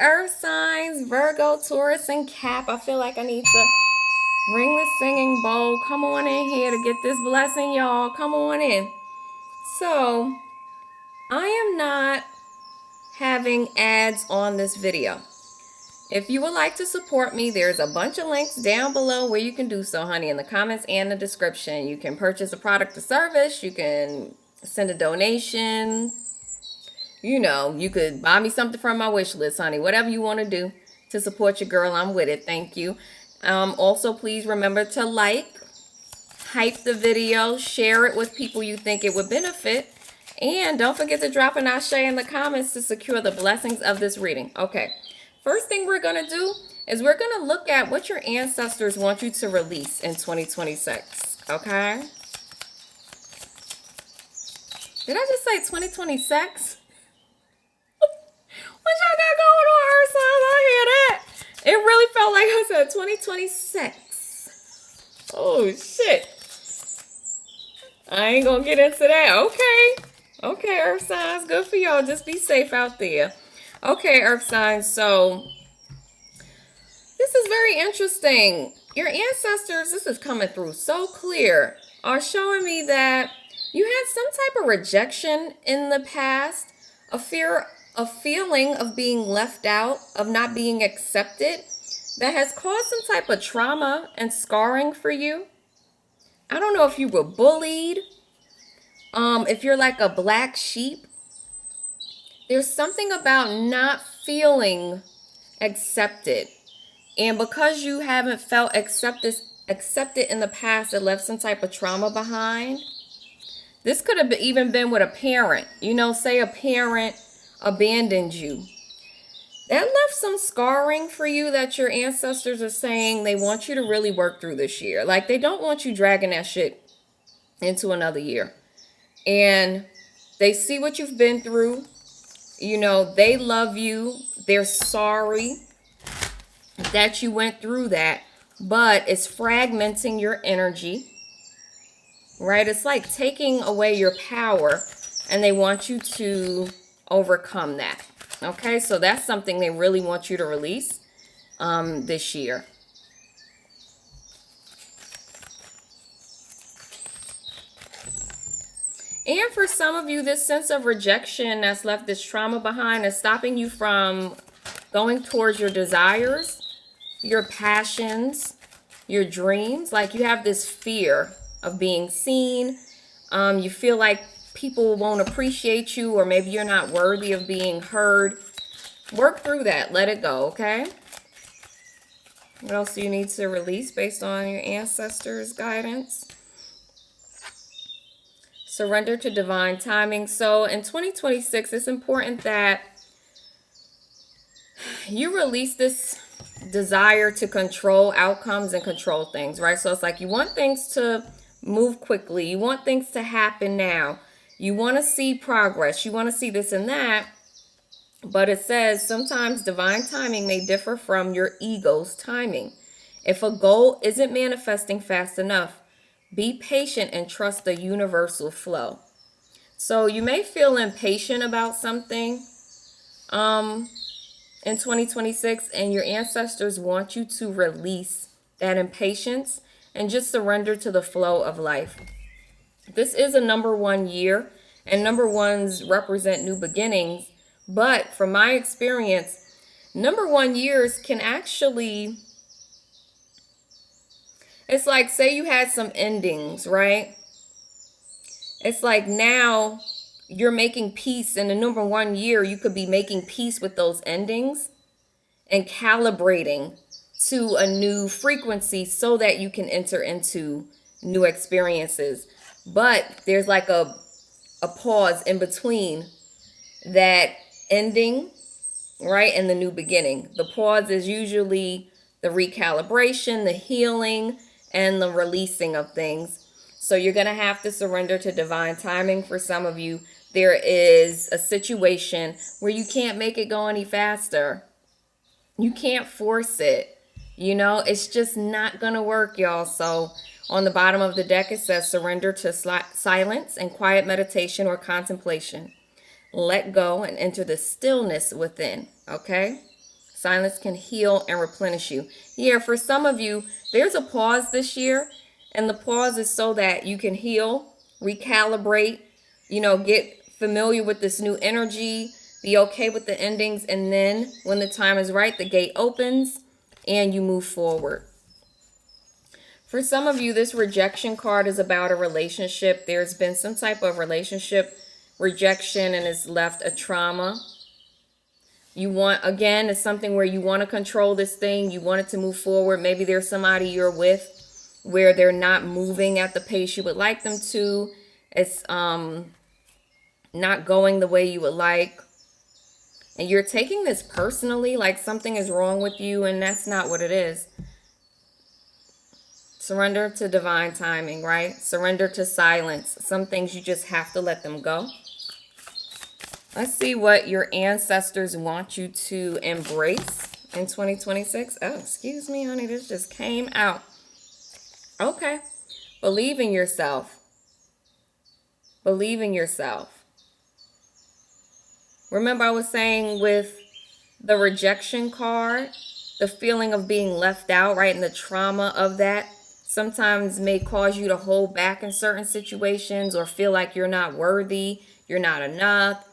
earth signs, Virgo, Taurus, and Cap. I feel like I need to ring the singing bowl. Come on in here to get this blessing, y'all. Come on in. So, I am not having ads on this video. If you would like to support me, there's a bunch of links down below where you can do so, honey, in the comments and the description. You can purchase a product or service. You can send a donation. You know, you could buy me something from my wish list, honey. Whatever you want to do to support your girl, I'm with it. Thank you. Also, please remember to hype the video, share it with people you think it would benefit. And don't forget to drop an ashe in the comments to secure the blessings of this reading. Okay, first thing we're going to do is we're going to look at what your ancestors want you to release in 2026. Okay? Did I just say 2026? What y'all got going on, Earth signs? I hear that. It really felt like I said 2026. Oh, shit. I ain't gonna get into that. Okay, Earth signs. Good for y'all. Just be safe out there. Okay, Earth signs. So, this is very interesting. Your ancestors, this is coming through so clear, are showing me that you had some type of rejection in the past, a feeling of being left out, of not being accepted, that has caused some type of trauma and scarring for you. I don't know if you were bullied, if you're like a black sheep. There's something about not feeling accepted. And because you haven't felt accepted in the past, it left some type of trauma behind. This could have even been with a parent. You know, say a parent abandoned you. That left some scarring for you that your ancestors are saying they want you to really work through this year. Like, they don't want you dragging that shit into another year. And they see what you've been through. You know, they love you. They're sorry that you went through that. But it's fragmenting your energy. Right? It's like taking away your power. And they want you to overcome that. Okay, so that's something they really want you to release this year. And for some of you, this sense of rejection that's left this trauma behind is stopping you from going towards your desires, your passions, your dreams. Like, you have this fear of being seen. You feel like people won't appreciate you, or maybe you're not worthy of being heard. Work through that. Let it go, okay? What else do you need to release based on your ancestors' guidance? Surrender to divine timing. So in 2026, it's important that you release this desire to control outcomes and control things, right? So it's like you want things to move quickly. You want things to happen now. You want to see progress. You want to see this and that. But it says sometimes divine timing may differ from your ego's timing. If a goal isn't manifesting fast enough, be patient and trust the universal flow. So you may feel impatient about something in 2026, and your ancestors want you to release that impatience and just surrender to the flow of life. This is a number 1 year, and number 1s represent new beginnings. But from my experience, number 1 years can actually, it's like, say you had some endings, right? It's like now you're making peace. In the number 1 year, you could be making peace with those endings and calibrating to a new frequency so that you can enter into new experiences. But there's like a pause in between that ending, right, and the new beginning. The pause is usually the recalibration, the healing, and the releasing of things. So you're going to have to surrender to divine timing. For some of you, there is a situation where you can't make it go any faster. You can't force it. You know, it's just not going to work, y'all. So on the bottom of the deck, it says surrender to silence and quiet meditation or contemplation. Let go and enter the stillness within, okay? Silence can heal and replenish you. Yeah, for some of you, there's a pause this year, and the pause is so that you can heal, recalibrate, get familiar with this new energy, be okay with the endings, and then when the time is right, the gate opens and you move forward. For some of you, this rejection card is about a relationship. There's been some type of relationship rejection and it's left a trauma. It's something where you want to control this thing. You want it to move forward. Maybe there's somebody you're with where they're not moving at the pace you would like them to. It's not going the way you would like. And you're taking this personally, like something is wrong with you, and that's not what it is. Surrender to divine timing, right? Surrender to silence. Some things you just have to let them go. Let's see what your ancestors want you to embrace in 2026. Oh, excuse me, honey. This just came out. Okay. Believe in yourself. Believe in yourself. Remember I was saying with the rejection card, the feeling of being left out, right? And the trauma of that sometimes may cause you to hold back in certain situations or feel like you're not worthy, you're not enough,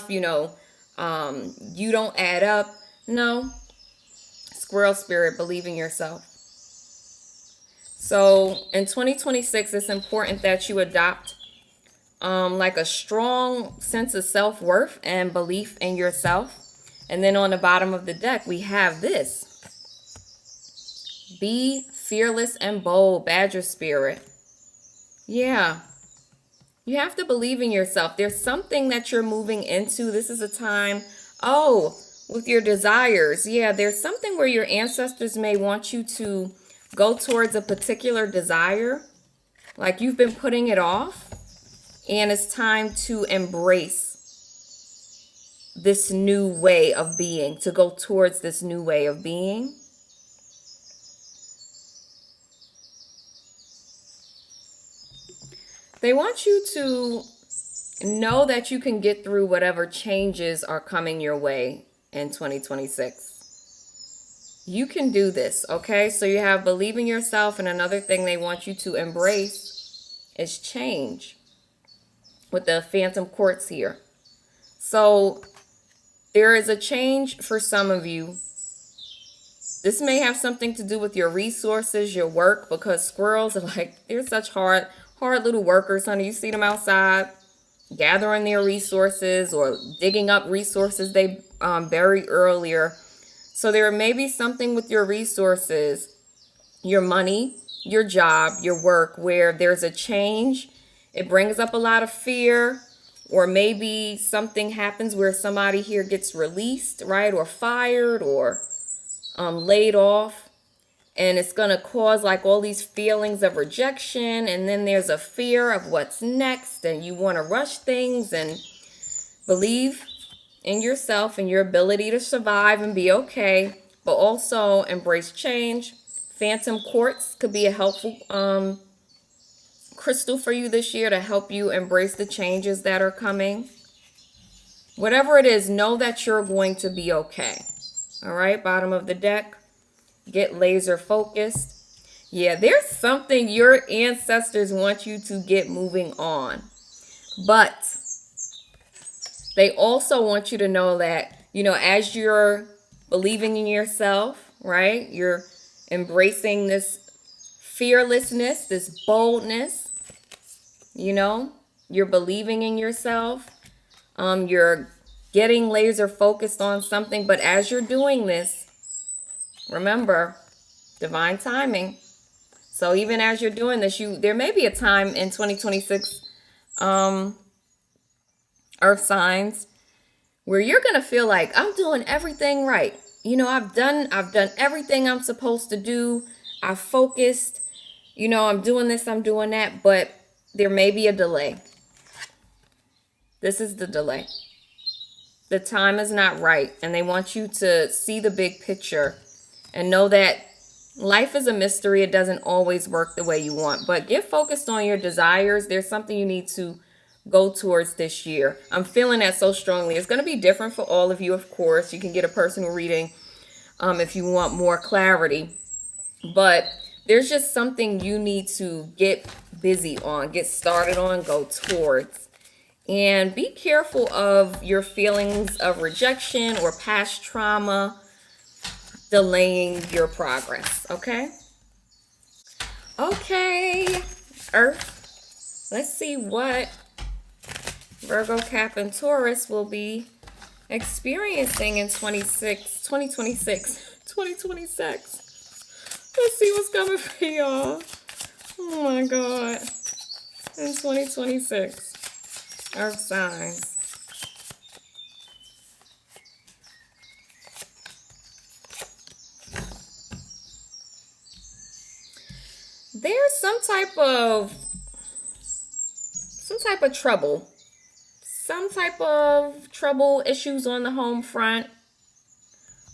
you don't add up. No. Squirrel spirit, believe in yourself. So in 2026, it's important that you adopt like a strong sense of self-worth and belief in yourself. And then on the bottom of the deck, we have this. Be fearless and bold, Badger spirit. Yeah. You have to believe in yourself. There's something that you're moving into. This is a time, with your desires. Yeah, there's something where your ancestors may want you to go towards a particular desire. Like you've been putting it off. And it's time to embrace this new way of being, to go towards this new way of being. They want you to know that you can get through whatever changes are coming your way in 2026. You can do this, okay? So you have believe in yourself, and another thing they want you to embrace is change with the Phantom Quartz here. So there is a change for some of you. This may have something to do with your resources, your work, because squirrels are they're such hard little workers, honey. You see them outside gathering their resources or digging up resources they buried earlier. So there may be something with your resources, your money, your job, your work, where there's a change. It brings up a lot of fear, or maybe something happens where somebody here gets released, right? Or fired or laid off. And it's going to cause like all these feelings of rejection. And then there's a fear of what's next. And you want to rush things and believe in yourself and your ability to survive and be okay. But also embrace change. Phantom Quartz could be a helpful crystal for you this year to help you embrace the changes that are coming. Whatever it is, know that you're going to be okay. All right, bottom of the deck. Get laser focused. Yeah, there's something your ancestors want you to get moving on. But they also want you to know that, as you're believing in yourself, right? You're embracing this fearlessness, this boldness. You're believing in yourself. You're getting laser focused on something. But as you're doing this, remember, divine timing. So even as you're doing this, there may be a time in 2026, earth signs, where you're going to feel like I'm doing everything right. I've done everything I'm supposed to do. I've focused, I'm doing this, I'm doing that, but there may be a delay. This is the delay. The time is not right, and they want you to see the big picture and know that life is a mystery. It doesn't always work the way you want, but get focused on your desires. There's something you need to go towards this year. I'm feeling that so strongly. It's going to be different for all of you, of course. You can get a personal reading if you want more clarity. But there's just something you need to get busy on, get started on, go towards. And be careful of your feelings of rejection or past trauma delaying your progress, okay? Okay, Earth. Let's see what Virgo, Cap, and Taurus will be experiencing in 2026. Let's see what's coming for y'all. Oh my God. In 2026. Earth signs. There's some type of trouble. Some type of trouble, issues on the home front.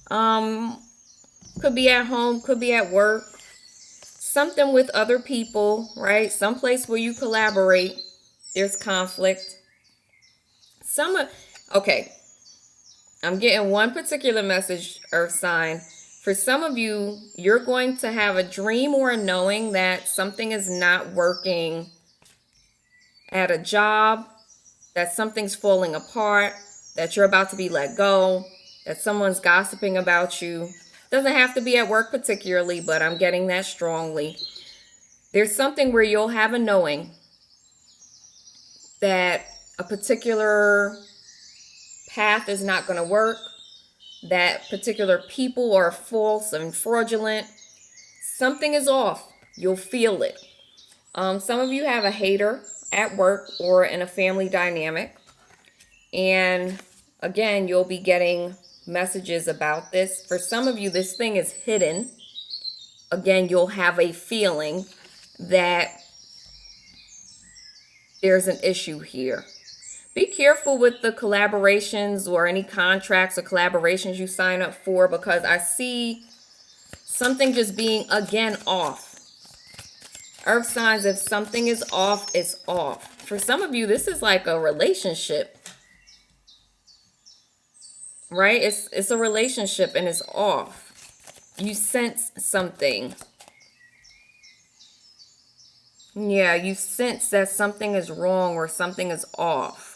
Could be at home, could be at work. Something with other people, right? Someplace where you collaborate. There's conflict. Okay. I'm getting one particular message, Earth sign. For some of you, you're going to have a dream or a knowing that something is not working at a job, that something's falling apart, that you're about to be let go, that someone's gossiping about you. Doesn't have to be at work particularly, but I'm getting that strongly. There's something where you'll have a knowing that a particular path is not going to work, that particular people are false and fraudulent. Something is off. You'll feel it. Some of you have a hater at work or in a family dynamic. And again, you'll be getting messages about this. For some of you, this thing is hidden. Again, you'll have a feeling that there's an issue here. Be careful with the collaborations or any contracts or collaborations you sign up for, because I see something just being, again, off. Earth signs, if something is off, it's off. For some of you, this is like a relationship. Right? It's a relationship and it's off. You sense something. Yeah, you sense that something is wrong or something is off.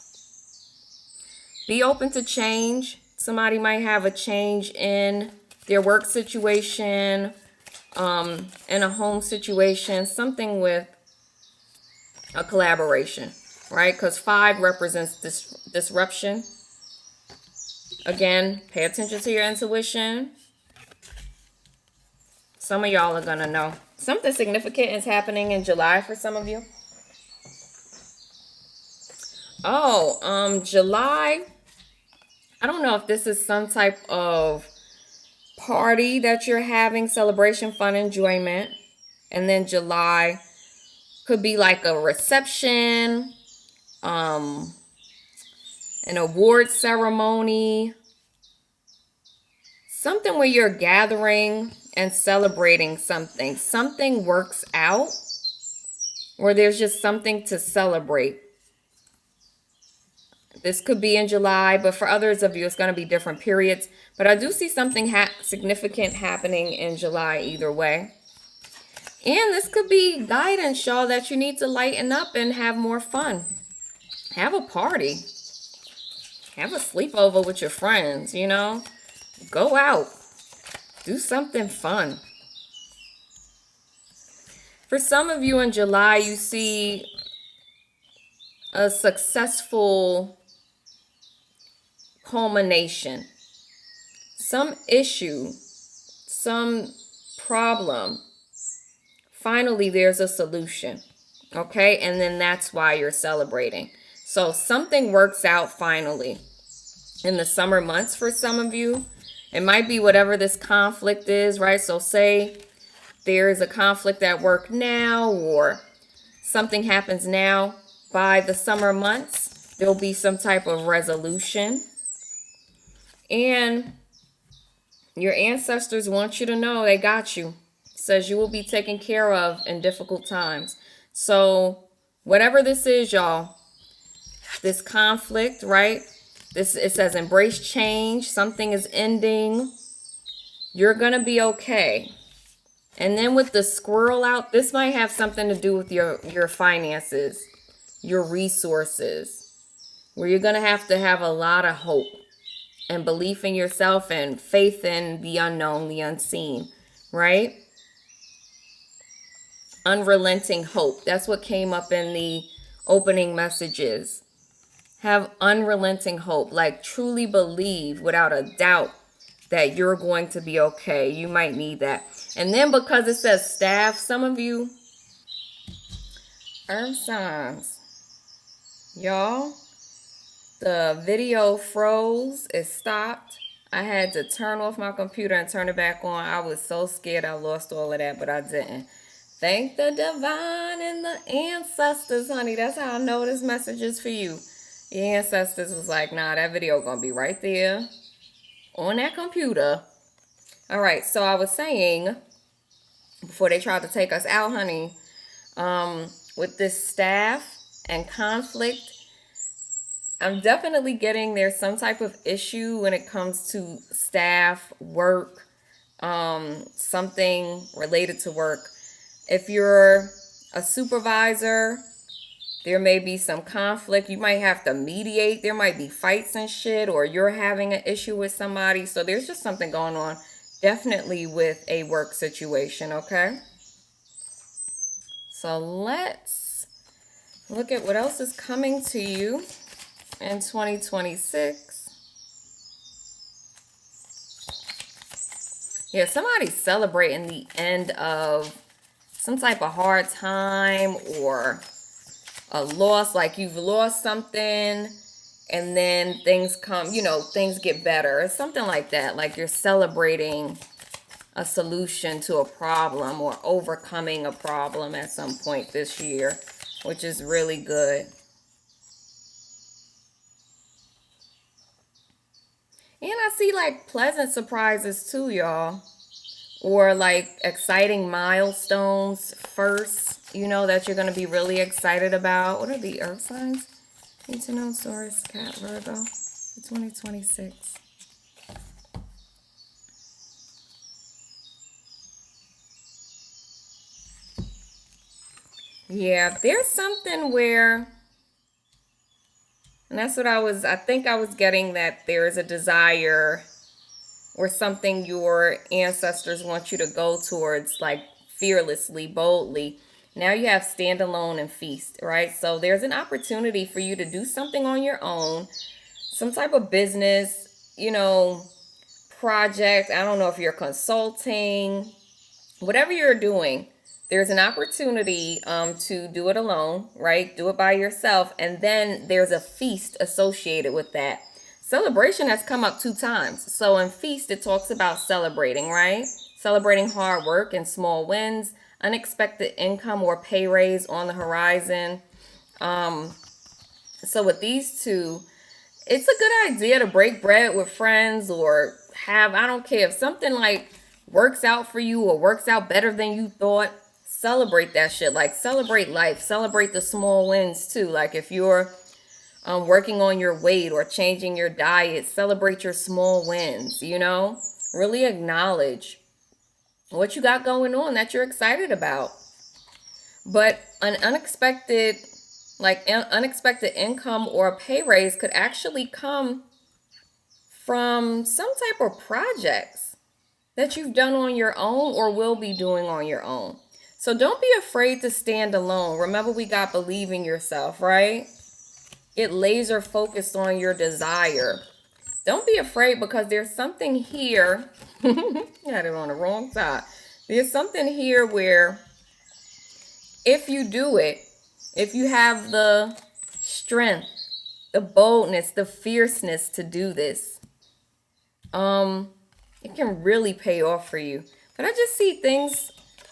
Be open to change. Somebody might have a change in their work situation, in a home situation, something with a collaboration, right? Because 5 represents disruption. Again, pay attention to your intuition. Some of y'all are going to know. Something significant is happening in July for some of you. July. I don't know if this is some type of party that you're having, celebration, fun, enjoyment. And then July could be like a reception, an award ceremony, something where you're gathering and celebrating something. Something works out, or there's just something to celebrate. This could be in July, but for others of you, it's going to be different periods. But I do see something significant happening in July either way. And this could be guidance, y'all, that you need to lighten up and have more fun. Have a party. Have a sleepover with your friends, you know. Go out. Do something fun. For some of you in July, you see a successful culmination. Some issue, some problem. Finally, there's a solution. Okay? And then that's why you're celebrating. So something works out finally. In the summer months for some of you, it might be whatever this conflict is, right? So say there is a conflict at work now, or something happens now. By the summer months, there'll be some type of resolution. And your ancestors want you to know they got you. It says you will be taken care of in difficult times. So whatever this is, y'all, this conflict, right? It says embrace change. Something is ending. You're going to be okay. And then with the squirrel out, this might have something to do with your finances, your resources, where you're going to have a lot of hope and belief in yourself and faith in the unknown, the unseen, right? Unrelenting hope. That's what came up in the opening messages. Have unrelenting hope, like truly believe without a doubt that you're going to be okay. You might need that. And then because it says staff, some of you, earth signs, y'all, the video froze. It stopped. I had to turn off my computer and turn it back on. I was so scared I lost all of that, but I didn't. Thank the divine and the ancestors, honey. That's how I know this message is for you. The ancestors was like, nah, that video gonna be right there on that computer. All right, so I was saying, before they tried to take us out, honey, with this staff and conflict, I'm definitely getting there's some type of issue when it comes to staff, work, something related to work. If you're a supervisor, there may be some conflict. You might have to mediate. There might be fights and shit, or you're having an issue with somebody. So there's just something going on, definitely with a work situation, okay? So let's look at what else is coming to you in 2026. Yeah, somebody's celebrating the end of some type of hard time or a loss, like you've lost something and then things come, things get better. It's something like that. Like you're celebrating a solution to a problem or overcoming a problem at some point this year, which is really good. And I see like pleasant surprises too, y'all. Or like exciting milestones first, that you're going to be really excited about. What are the earth signs? Need to know, Taurus, Cat, Virgo, for 2026. Yeah, there's something where, and that's what I think I was getting, that there is a desire or something your ancestors want you to go towards, like fearlessly, boldly. Now you have stand alone and feast, right? So there's an opportunity for you to do something on your own, some type of business, project. I don't know if you're consulting, whatever you're doing, there's an opportunity to do it alone, right? Do it by yourself. And then there's a feast associated with that. Celebration has come up 2 times. So in feast, it talks about celebrating, right? Celebrating hard work and small wins, unexpected income or pay raise on the horizon. So with these two, it's a good idea to break bread with friends or I don't care if something like works out for you or works out better than you thought. Celebrate that shit. Like celebrate life. Celebrate the small wins too. Like if you're working on your weight or changing your diet, celebrate your small wins, really acknowledge what you got going on that you're excited about. But an unexpected income or a pay raise could actually come from some type of projects that you've done on your own or will be doing on your own. So don't be afraid to stand alone. Remember, we got believe in yourself, right? Get laser focused on your desire. Don't be afraid, because there's something here. You had it on the wrong side. There's something here where if you do it, if you have the strength, the boldness, the fierceness to do this, it can really pay off for you. But I just see things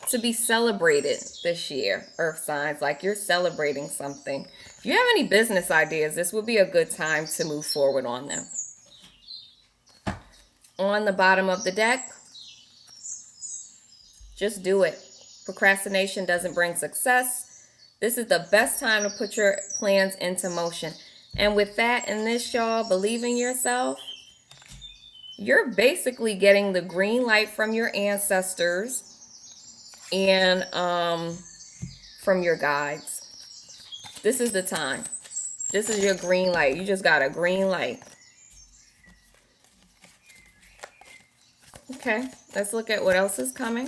to be celebrated this year, earth signs, like you're celebrating something. If you have any business ideas, this would be a good time to move forward on them. On the bottom of the deck, just do it. Procrastination doesn't bring success. This is the best time to put your plans into motion. And with that and this, y'all, believe in yourself. you're basically getting the green light from your ancestors and from your guides. This is the time. This is your green light. You just got a green light. Okay, let's look at what else is coming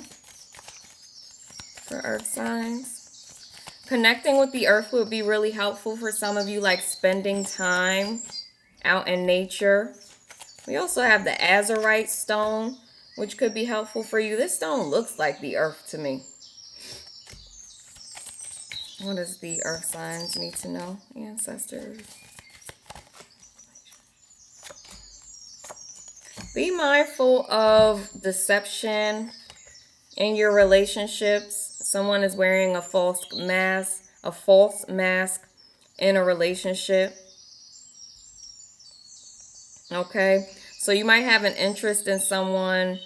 for earth signs. Connecting with the earth would be really helpful for some of you, like spending time out in nature. We also have the azurite stone, which could be helpful for you. This stone looks like the earth to me. What does the earth signs need to know? Ancestors. Be mindful of deception in your relationships. Someone is wearing a false mask in a relationship. Okay, so you might have an interest in someone.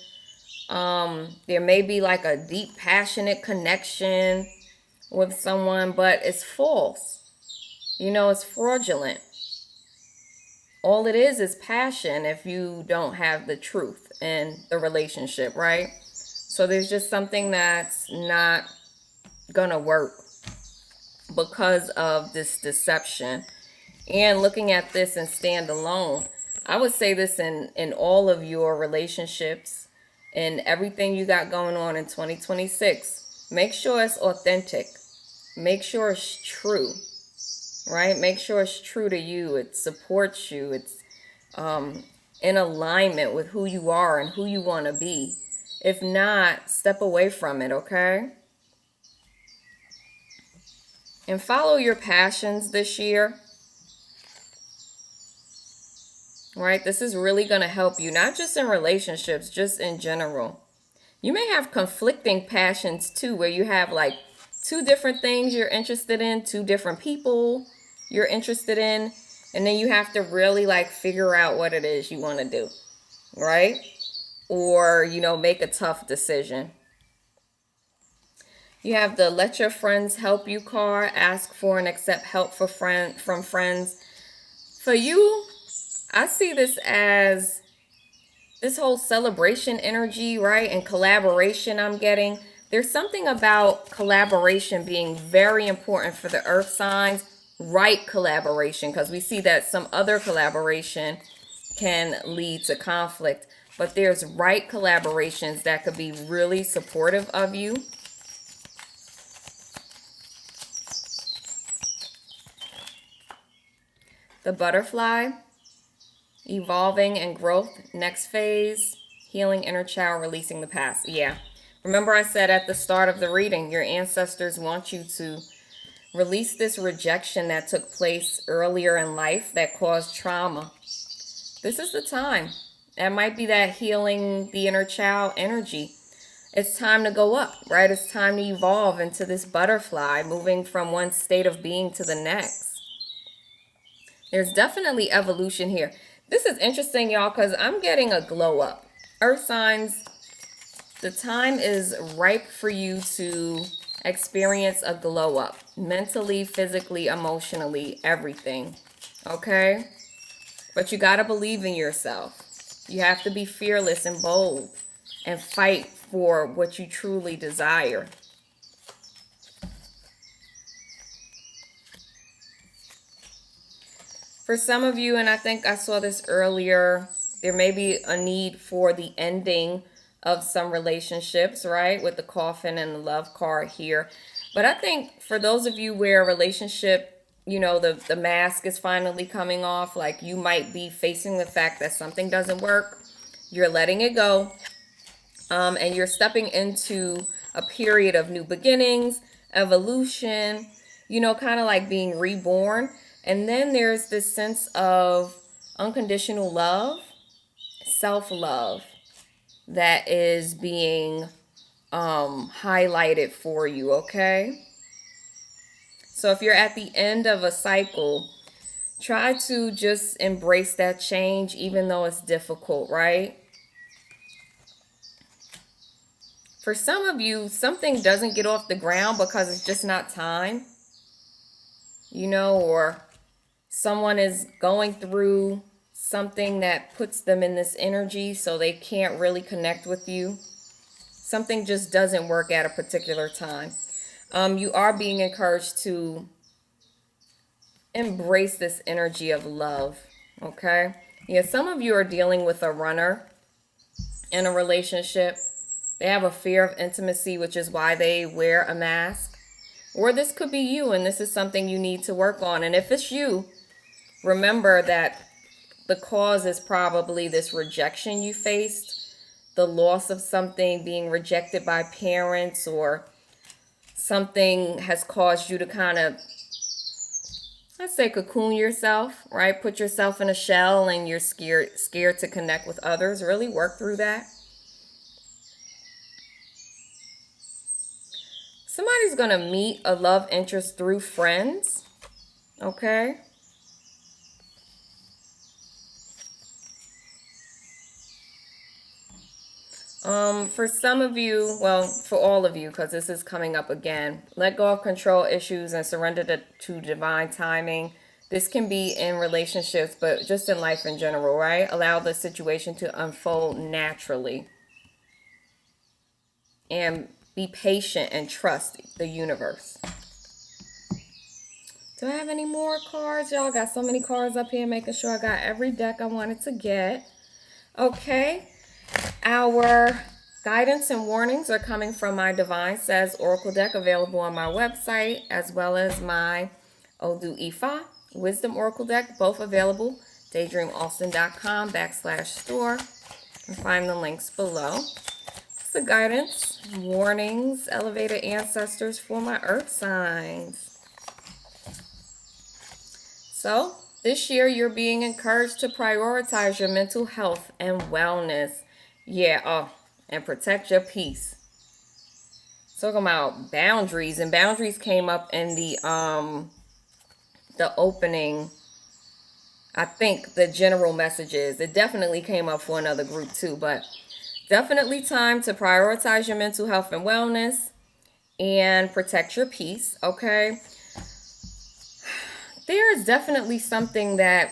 There may be like a deep, passionate connection with someone, but it's false. You know, it's fraudulent. All it is passion if you don't have the truth in the relationship, right? So there's just something that's not gonna work because of this deception. And looking at this and stand alone, I would say this in all of your relationships and everything you got going on in 2026. Make sure it's authentic. Make sure it's true, right? Make sure it's true to you. It supports you. It's in alignment with who you are and who you want to be. If not, step away from it, okay? And follow your passions this year. Right? This is really going to help you, not just in relationships, just in general. You may have conflicting passions too, where you have like two different things you're interested in, two different people you're interested in, and then you have to really like figure out what it is you want to do, right? Or, you know, make a tough decision. You have the let your friends help you card, ask for and accept help from friends. For you, I see this as this whole celebration energy, right? And collaboration I'm getting. There's something about collaboration being very important for the earth signs, right collaboration, because we see that some other collaboration can lead to conflict. But there's right collaborations that could be really supportive of you. The butterfly. Evolving and growth, next phase, healing inner child, releasing the past. Yeah. Remember I said at the start of the reading, your ancestors want you to release this rejection that took place earlier in life that caused trauma. This is the time. That might be that healing the inner child energy. It's time to go up, right? It's time to evolve into this butterfly, moving from one state of being to the next. There's definitely evolution here. This is interesting, y'all, because I'm getting a glow up. Earth signs, the time is ripe for you to experience a glow up. Mentally, physically, emotionally, everything. Okay? But you got to believe in yourself. You have to be fearless and bold and fight for what you truly desire. For some of you, and I think I saw this earlier, there may be a need for the ending of some relationships, right? With the coffin and the love card here. But I think for those of you where a relationship, you know, the mask is finally coming off, like you might be facing the fact that something doesn't work. You're letting it go. And you're stepping into a period of new beginnings, evolution, you know, kind of like being reborn. And then there's this sense of unconditional love, self-love that is being highlighted for you, okay? So if you're at the end of a cycle, try to just embrace that change, even though it's difficult, right? For some of you, something doesn't get off the ground because it's just not time, you know, or someone is going through something that puts them in this energy so they can't really connect with you. Something just doesn't work at a particular time. You are being encouraged to embrace this energy of love, okay? Yeah, some of you are dealing with a runner in a relationship. They have a fear of intimacy, which is why they wear a mask. Or this could be you, and this is something you need to work on. And if it's you, remember that the cause is probably this rejection you faced, the loss of something, being rejected by parents, or something has caused you to kind of, let's say, cocoon yourself, right? Put yourself in a shell and you're scared to connect with others. Really work through that. Somebody's going to meet a love interest through friends, okay? For some of you, well, for all of you, because this is coming up again, let go of control issues and surrender to divine timing. This can be in relationships, but just in life in general, right? Allow the situation to unfold naturally. And be patient and trust the universe. Do I have any more cards? Y'all got so many cards up here, making sure I got every deck I wanted to get. Okay. Our guidance and warnings are coming from my Divine Says Oracle deck, available on my website, as well as my Odu Ifa Wisdom Oracle deck, both available. daydreamaustin.com/store. And find the links below. It's the guidance, warnings, elevated ancestors for my earth signs. So, this year you're being encouraged to prioritize your mental health and wellness. Yeah, and protect your peace. Talking about boundaries, and boundaries came up in the opening. I think the general messages. It definitely came up for another group too, but definitely time to prioritize your mental health and wellness and protect your peace, okay? There is definitely something that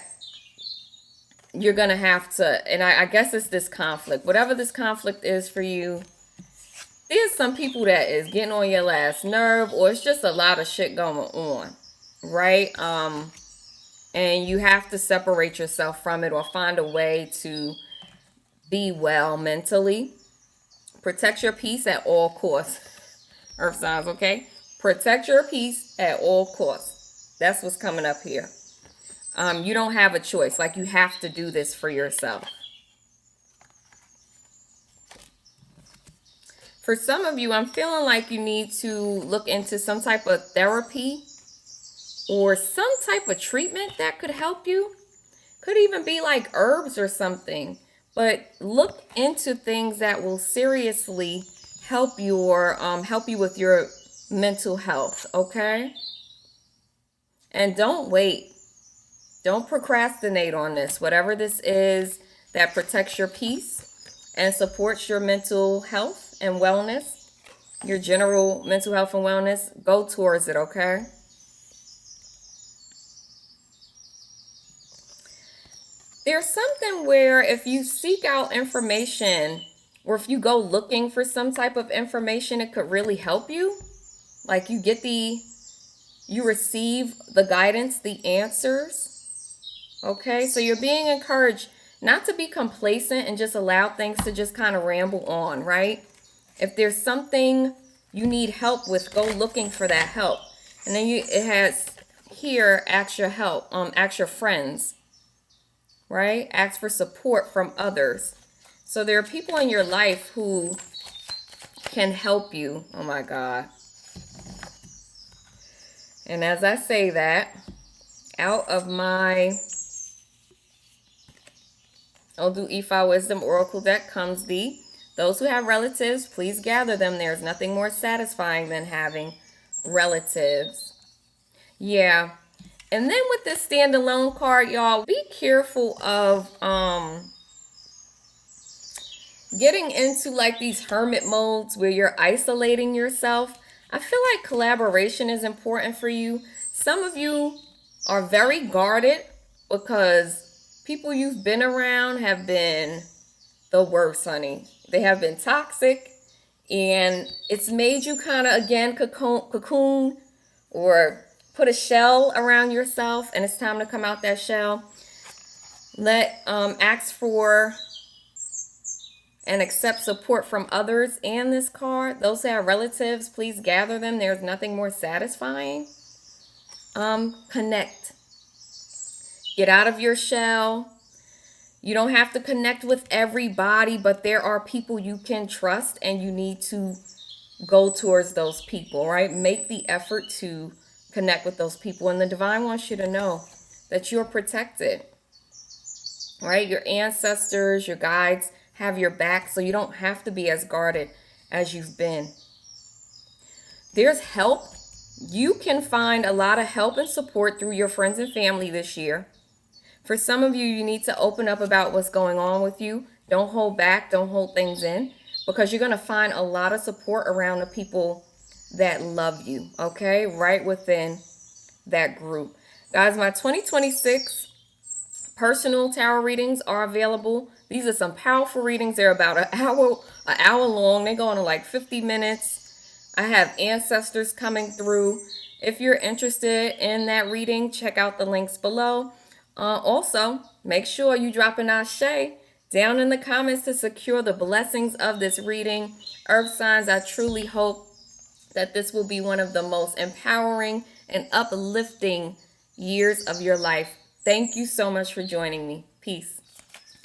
you're going to have to, and I guess it's this conflict. Whatever this conflict is for you, there's some people that is getting on your last nerve, or it's just a lot of shit going on, right? And you have to separate yourself from it or find a way to be well mentally. Protect your peace at all costs. Earth signs, okay? Protect your peace at all costs. That's what's coming up here. You don't have a choice. Like, you have to do this for yourself. For some of you, I'm feeling like you need to look into some type of therapy or some type of treatment that could help you. Could even be like herbs or something. But look into things that will seriously help you, or help you with your mental health, okay? And don't wait. Don't procrastinate on this. Whatever this is that protects your peace and supports your mental health and wellness, your general mental health and wellness, go towards it, okay? There's something where if you seek out information, or if you go looking for some type of information, it could really help you. Like, you receive the guidance, the answers. Okay, so you're being encouraged not to be complacent and just allow things to just kind of ramble on, right? If there's something you need help with, go looking for that help. And then it has here, ask your help, ask your friends, right? Ask for support from others. So there are people in your life who can help you. Oh my God. And as I say that, out of my Odu Ifa Wisdom Oracle deck comes those who have relatives, please gather them. There's nothing more satisfying than having relatives. Yeah. And then with this standalone card, y'all, be careful of getting into like these hermit modes where you're isolating yourself. I feel like collaboration is important for you. Some of you are very guarded because People you've been around have been the worst, honey. They have been toxic, and it's made you kind of, again, cocoon or put a shell around yourself, and it's time to come out that shell. Ask for and accept support from others and this card. Those that are relatives, please gather them. There's nothing more satisfying. Connect. Get out of your shell. You don't have to connect with everybody, but there are people you can trust, and you need to go towards those people, right? Make the effort to connect with those people. And the divine wants you to know that you're protected, right? Your ancestors, your guides have your back, so you don't have to be as guarded as you've been. There's help. You can find a lot of help and support through your friends and family this year. For some of you, you need to open up about what's going on with you. Don't hold back. Don't hold things in, because you're going to find a lot of support around the people that love you, okay? Right within that group. Guys, my 2026 personal tarot readings are available. These are some powerful readings. They're about an hour long. They go on to like 50 minutes. I have ancestors coming through. If you're interested in that reading, check out the links below. Also, make sure you drop an ashe down in the comments to secure the blessings of this reading. Earth signs, I truly hope that this will be one of the most empowering and uplifting years of your life. Thank you so much for joining me. Peace.